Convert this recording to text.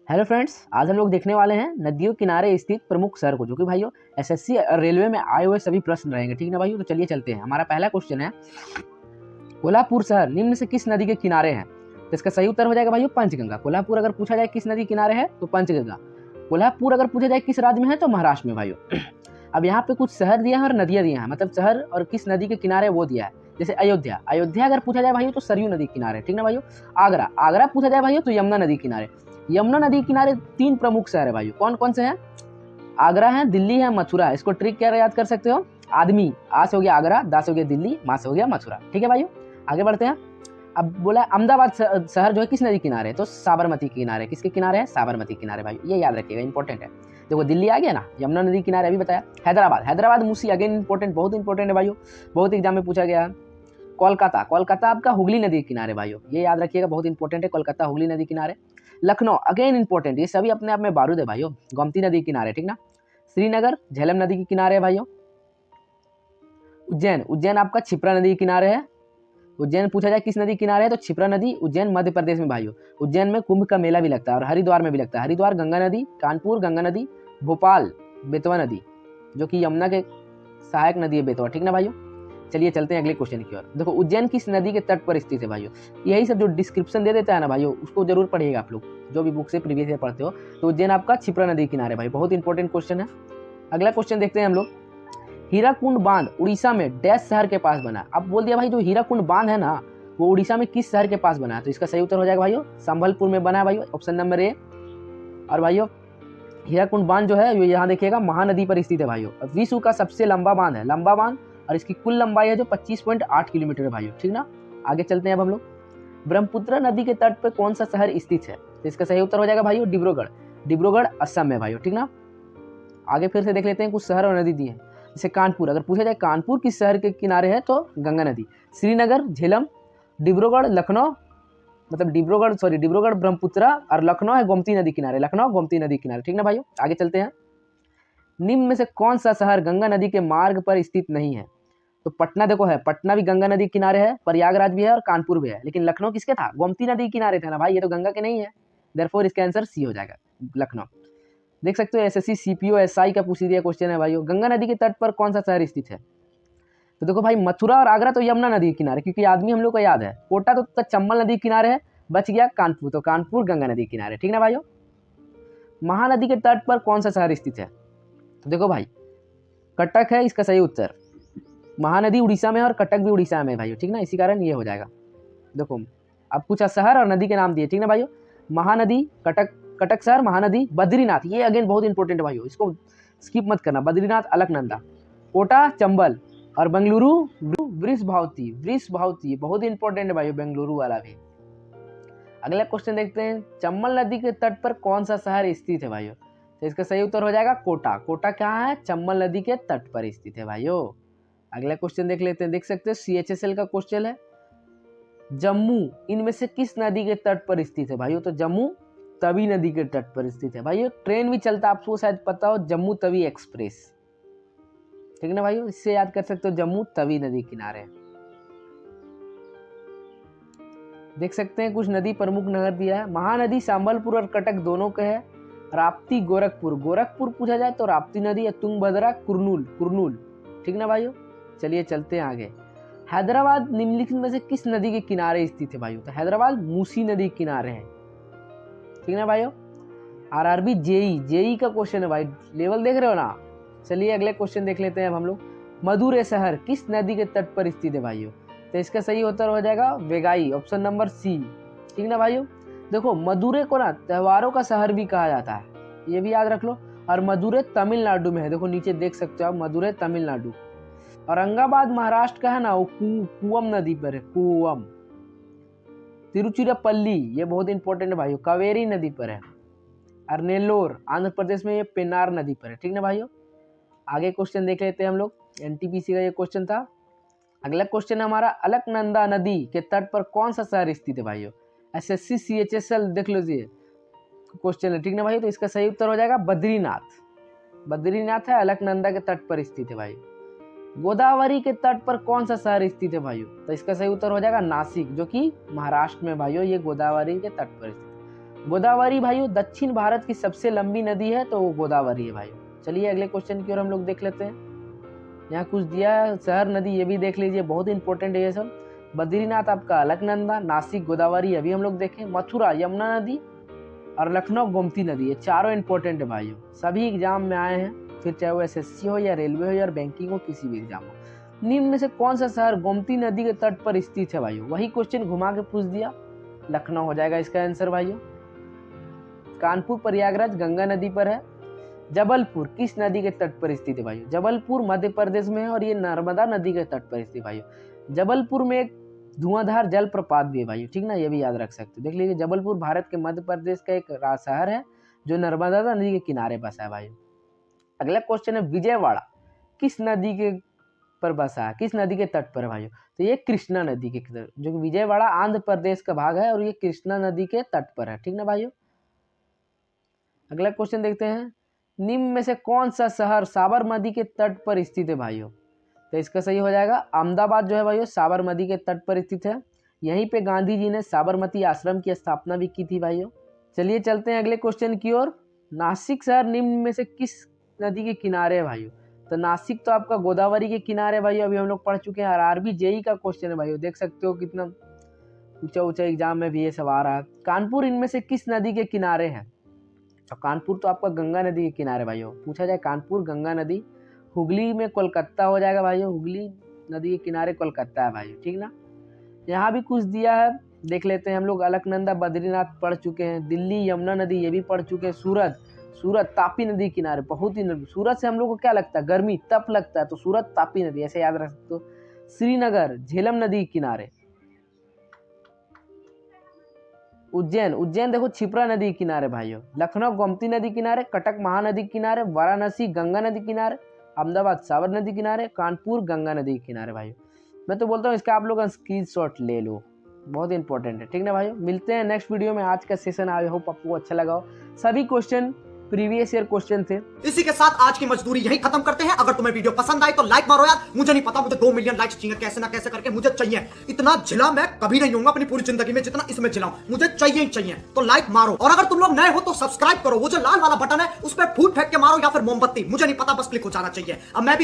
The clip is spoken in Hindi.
हेलो फ्रेंड्स, आज हम लोग देखने वाले हैं नदियों किनारे स्थित प्रमुख शहर को, जो कि भाइयों एसएससी और रेलवे में आए हुए सभी प्रश्न रहेंगे। ठीक ना भाइयों, तो चलिए चलते हैं। हमारा पहला क्वेश्चन है, कोल्हापुर शहर निम्न से किस नदी के किनारे है? तो इसका सही उत्तर हो जाएगा भाइयों पंचगंगा। कोल्हापुर अगर पूछा जाए किस नदी किनारे है तो पंचगंगा। कोल्हापुर अगर पूछा जाए किस राज्य में है तो महाराष्ट्र में भाइयों। अब यहाँ पे कुछ शहर दिया है और नदियाँ दिया है, मतलब शहर और किस नदी के किनारे वो दिया है। जैसे अयोध्या, अयोध्या अगर पूछा जाए भाइयों तो सरयू नदी किनारे। ठीक ना भाइयों। आगरा, आगरा पूछा जाए भाइयों तो यमुना नदी किनारे। यमुना नदी किनारे 3 प्रमुख शहर है भाइयों। कौन कौन से हैं? आगरा है, दिल्ली है, मथुरा है। इसको ट्रिक क्या याद कर सकते हो? आदमी, आ से हो गया आगरा, दा से हो गया दिल्ली, मा से हो गया मथुरा। ठीक है भाइयों, आगे बढ़ते हैं। अब बोला अहमदाबाद शहर जो है किस नदी किनारे है? तो साबरमती के किनारे। किसके किनारे है? साबरमती किनारे भाई, ये याद रखिएगा, इंपॉर्टेंट है। देखो दिल्ली आ गया ना, यमुना नदी किनारे अभी बताया। हैदराबाद, हैदराबाद मूसी, अगेन इंपॉर्टेंट, बहुत इंपॉर्टेंट है भाइयों, बहुत एग्जाम में पूछा गया है। कोलकाता, कोलकाता आपका हुगली नदी के किनारे भाइयों, ये याद रखिएगा, बहुत इंपॉर्टेंट है। कोलकाता हुगली नदी किनारे। लखनऊ, अगेन इंपॉर्टेंट, ये सभी अपने आप में बारूद है भाइयों, गोमती नदी के किनारे। ठीक ना। श्रीनगर झेलम नदी के किनारे है भाइयों। उज्जैन, उज्जैन आपका क्षिप्रा नदी के किनारे है। उज्जैन पूछा जाए किस नदी किनारे है तो क्षिप्रा नदी, उज्जैन मध्य प्रदेश में भाइयों। उज्जैन में कुंभ का मेला भी लगता है और हरिद्वार में भी लगता है। हरिद्वार गंगा नदी, कानपुर गंगा नदी, भोपाल बेतवा नदी, जो कि यमुना के सहायक नदी है बेतवा। ठीक ना भाइयों। चलिए चलते हैं अगले क्वेश्चन की ओर। देखो उज्जैन किस नदी के तट पर स्थित है भाइयों? यही सब जो डिस्क्रिप्शन दे देता है ना भाइयों, उसको जरूर पढ़िएगा आप लोग, जो भी बुक से प्रीवियस ईयर पढ़ते हो। तो उज्जैन आपका क्षिप्रा नदी किनारे भाई, बहुत इंपॉर्टेंट क्वेश्चन है। अगला क्वेश्चन देखते हैं हम लोग। हीराकुंड बांध उड़ीसा में डैश शहर के पास बना। अब बोल दिया भाई जो हीराकुंड बांध है ना, वो उड़ीसा में किस शहर के पास बना है? तो इसका सही उत्तर हो जाएगा भाइयों संबलपुर में बना है भाइयों, ऑप्शन नंबर ए। और भाइयों हीराकुंड बांध जो है यहाँ देखिएगा महानदी पर स्थित है भाइयों। विश्व का सबसे लंबा बांध है, लंबा बांध, और इसकी कुल लंबाई है जो 25.8 किलोमीटर है भाइयों। ठीक ना। आगे चलते हैं अब हम लोग। ब्रह्मपुत्र नदी के तट पर कौन सा शहर स्थित है? तो इसका सही उत्तर हो जाएगा भाइयों डिब्रूगढ़। डिब्रूगढ़ असम में भाइयों। ठीक ना। आगे फिर से देख लेते हैं कुछ शहर और नदी दिए हैं। जैसे कानपुर, अगर पूछा जाए कानपुर किस शहर के किनारे है तो गंगा नदी। श्रीनगर झेलम, डिब्रूगढ़ लखनऊ, मतलब डिब्रूगढ़ ब्रह्मपुत्र, और लखनऊ है गोमती नदी किनारे, लखनऊ गोमती नदी किनारे। ठीक ना भाइयों। आगे चलते हैं। निम्न में से कौन सा शहर गंगा नदी के मार्ग पर स्थित नहीं है? तो पटना देखो है, पटना भी गंगा नदी किनारे है, प्रयागराज भी है और कानपुर भी है, लेकिन लखनऊ किसके था? गोमती नदी किनारे था ना भाई, ये तो गंगा के नहीं है। देयरफॉर इसका आंसर सी हो जाएगा, लखनऊ। देख सकते हो एसएससी सीपीओ एसआई का पूछ दिया क्वेश्चन है भाइयों, गंगा नदी के तट पर कौन सा शहर स्थित है? तो देखो भाई मथुरा और आगरा तो यमुना नदी के किनारे, क्योंकि आदमी हम लोग को याद है। कोटा तो चंबल नदी के किनारे है, बच गया कानपुर, तो कानपुर गंगा नदी के किनारे। ठीक ना भाइयों। महानदी के तट पर कौन सा शहर स्थित है? तो देखो भाई कटक है इसका सही उत्तर। महानदी उड़ीसा में और कटक भी उड़ीसा में भाइयों। ठीक ना, इसी कारण ये हो जाएगा। देखो अब कुछ शहर और नदी के नाम दिए। ठीक ना भाइयों। महानदी कटक, कटक शहर, महानदी, बद्रीनाथ, ये अगेन बहुत इंपॉर्टेंट है भाइयों, इसको स्किप मत करना। बद्रीनाथ अलकनंदा, कोटा चंबल, और बेंगलुरु वृषभावती, वृषभावती बहुत इंपॉर्टेंट है भाइयों, बेंगलुरु वाला भी। अगला क्वेश्चन देखते हैं। चंबल नदी के तट पर कौन सा शहर स्थित है भाइयों? तो इसका सही उत्तर हो जाएगा कोटा। कोटा क्या है? चंबल नदी के तट पर स्थित है भाइयों। अगला क्वेश्चन देख लेते हैं। देख सकते हैं सीएचएसएल का क्वेश्चन है, जम्मू इनमें से किस नदी के तट पर स्थित है भाइयों? तो जम्मू तवी नदी के तट पर स्थित है भाइयों। ट्रेन भी चलता है, आपको शायद पता हो, जम्मू तवी एक्सप्रेस। ठीक है ना भाइयों, इससे याद कर सकते हो जम्मू तवी नदी किनारे। देख सकते हैं कुछ नदी प्रमुख नगर दिया है। महानदी संबलपुर और कटक दोनों के है। राप्ती गोरखपुर, गोरखपुर पूछा जाए तो राप्ती नदी है। तुंगभद्रा कुरनूल, कुरनूल। ठीक ना भाइयों। चलिए चलते हैं आगे। हैदराबाद निम्नलिखित में से किस नदी के किनारे स्थित है भाइयों? तो हैदराबाद मूसी नदी के किनारे है। ठीक ना भाइयों। आरआरबी जेई, जेई का क्वेश्चन है भाई, लेवल देख रहे हो ना। चलिए अगले क्वेश्चन देख लेते हैं अब हम लोग। मदुरै शहर किस नदी के तट पर स्थित है भाइयों? तो इसका सही उत्तर हो जाएगा वेगाई, ऑप्शन नंबर सी। ठीक ना भाइयों। देखो मदुरै को ना त्योहारों का शहर भी कहा जाता है, ये भी याद रख लो। और मदुरै तमिलनाडु में है, देखो नीचे देख सकते हो आप, मदुरै तमिलनाडु। औरंगाबाद महाराष्ट्र का है ना, वो कुवम नदी पर है, कुवम। तिरुचिरापल्ली, ये बहुत इंपॉर्टेंट है भाइयों, कावेरी नदी पर है। और नेल्लोर आंध्र प्रदेश में, ये पेन्नार नदी पर है। ठीक ना भाइयों। आगे क्वेश्चन देख लेते हैं हम लोग, एनटीपीसी का ये क्वेश्चन था। अगला क्वेश्चन है हमारा, अलकनंदा नदी के तट पर कौन सा शहर स्थित है भाइयों? एसएससी सीएचएसएल देख लीजिए क्वेश्चन है। ठीक ना भाई, तो इसका सही उत्तर हो जाएगा बद्रीनाथ। बद्रीनाथ है अलकनंदा के तट पर स्थित है भाई। गोदावरी के तट पर कौन सा शहर स्थित है भाइयों? तो इसका सही उत्तर हो जाएगा नासिक, जो कि महाराष्ट्र में भाइयों, ये गोदावरी के तट पर स्थित है। गोदावरी भाइयों दक्षिण भारत की सबसे लंबी नदी है, तो वो गोदावरी है भाइयों। चलिए अगले क्वेश्चन की ओर हम लोग देख लेते हैं। यहाँ कुछ दिया है, शहर नदी ये भी देख लीजिए, बहुत इंपॉर्टेंट है ये सब। बद्रीनाथ आपका अलकनंदा, नासिक गोदावरी अभी हम लोग देखें, मथुरा यमुना नदी और लखनऊ गोमती नदी, ये चारों इंपॉर्टेंट है भाइयों, सभी एग्जाम में आए हैं, फिर चाहे वो एसएससी हो या रेलवे हो या बैंकिंग हो, किसी भी एग्जाम हो। निम्न में से कौन सा शहर गोमती नदी के तट पर स्थित है भाइयों? वही क्वेश्चन घुमा के पूछ दिया, लखनऊ हो जाएगा इसका आंसर भाइयों। कानपुर प्रयागराज गंगा नदी पर है। जबलपुर किस नदी के तट पर स्थित है भाइयों? जबलपुर मध्य प्रदेश में है और ये नर्मदा नदी के तट पर स्थित भाइयों। जबलपुर में एक धुआंधार जलप्रपात भी है भाइयों, ठीक ना, ये भी याद रख सकते हो। देख लीजिए जबलपुर भारत के मध्य प्रदेश का एक शहर है जो नर्मदा नदी के किनारे बसा है भाइयों। अगला क्वेश्चन है विजयवाड़ा किस नदी के पर बसा है, किस नदी के तट पर है भाइयों? तो ये कृष्णा नदी के, जो कि विजयवाड़ा आंध्र प्रदेश का भाग है और ये कृष्णा नदी के तट पर है, ठीक ना भाइयों। अगला क्वेश्चन देखते हैं, निम्न में से कौन सा शहर साबरमती के तट पर स्थित है भाइयों? तो इसका सही हो जाएगा अहमदाबाद जो है भाइयों, साबरमती के तट पर स्थित है। यहीं पे गांधी जी ने साबरमती आश्रम की स्थापना भी की थी भाइयों। चलिए चलते हैं अगले क्वेश्चन की ओर। नासिक शहर निम्न में से किस नदी के किनारे है भाइयों? तो नासिक तो आपका गोदावरी के किनारे भाइयों, अभी हम लोग पढ़ चुके हैं। आरआरबी जेई का क्वेश्चन है भाइयों, देख सकते हो कितना ऊंचा ऊंचा एग्जाम में भी ये सब आ रहा है। कानपुर इनमें से किस नदी के किनारे है? तो कानपुर तो आपका गंगा नदी के किनारे भाइयों, पूछा जाए कानपुर गंगा नदी। हुगली में कोलकाता हो जाएगा भाइयों, हुगली नदी के किनारे कोलकाता है भाइयों, ठीक ना। यहाँ भी कुछ दिया है, देख लेते हैं हम लोग। अलकनंदा बद्रीनाथ पढ़ चुके हैं, दिल्ली यमुना नदी ये भी पढ़ चुके हैं, सूरत तापी नदी किनारे, बहुत ही सूरत से हम लोग को क्या लगता है, गर्मी तप लगता है, तो सूरत तापी नदी ऐसे याद रख सकते हो। श्रीनगर झेलम नदी किनारे। उज्जैन देखो छिप्रा नदी किनारे भाइयों। लखनऊ गोमती नदी किनारे, कटक महानदी किनारे, वाराणसी गंगा नदी किनारे, अहमदाबाद साबर नदी किनारे, कानपुर गंगा नदी किनारे भाइयों। मैं तो बोलता हूँ इसका आप लोग स्क्रीनशॉट ले लो, बहुत इंपॉर्टेंट है, ठीक ना भाइयों। मिलते हैं नेक्स्ट वीडियो में। आज का सेशन आई होप आपको अच्छा लगा हो। सभी क्वेश्चन प्रीवियस ईयर क्वेश्चन थे। इसी के साथ आज की मजदूरी यही खत्म करते हैं। अगर तुम्हें वीडियो पसंद आई तो लाइक मारो यार, मुझे नहीं पता, मुझे 2 मिलियन लाइक्स चाहिए, कैसे ना कैसे करके मुझे चाहिए। इतना झिला मैं कभी नहीं होऊंगा अपनी पूरी जिंदगी में जितना इसमें झिलाऊं, मुझे चाहिए ही चाहिए। तो लाइक मारो, और अगर तुम लोग नए हो तो सब्सक्राइब करो, वो जो लाल वाला बटन है उस पर फूट फेंक के मारो या फिर मोमबत्ती, मुझे नहीं पता, बस क्लिक हो जाना चाहिए। अब मैं भी